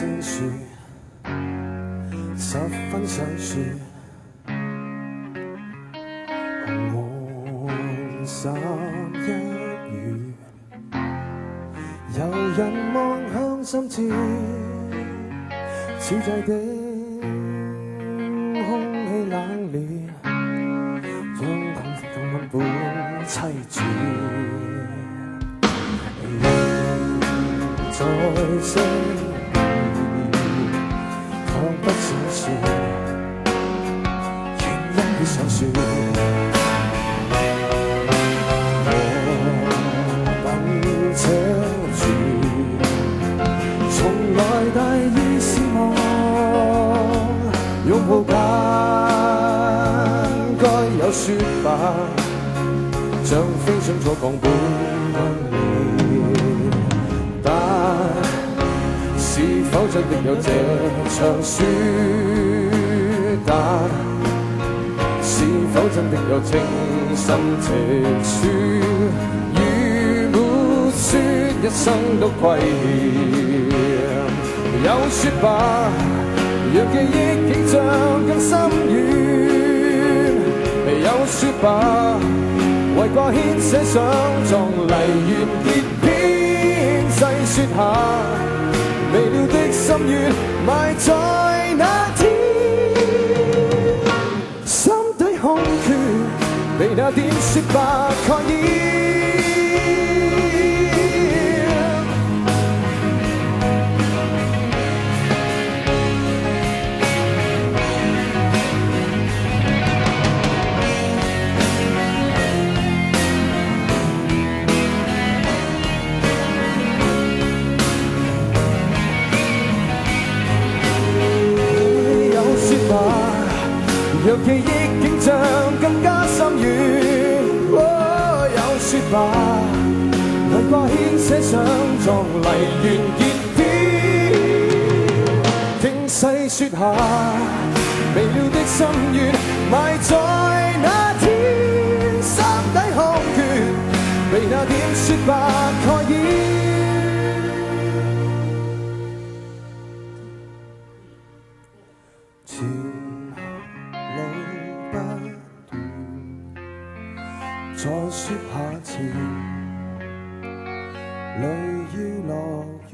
聲說，十分想說，滿11月，有人望向心知，小仔的空氣冷冽，將痛本凄絕。在聲彷不想說，原因已想說。我等車住，從來大意是望，擁抱間該有說吧，像飛上錯降般溫暖。是否真的有這場雪？但是否真的有情深直書？如沒說，一生都虧欠。有說吧，讓記憶景象更深遠。有說吧，為掛牽寫上壯麗完結篇，細說下。未了的心願埋在那天，心底空缺被那點雪白蓋掩。讓記憶景象更加深遠。有說吧，為掛牽寫上壯麗完結篇。聽細說下，未了的心願埋在那天，心底空缺被那點雪白蓋掩。再說下前，淚要落完。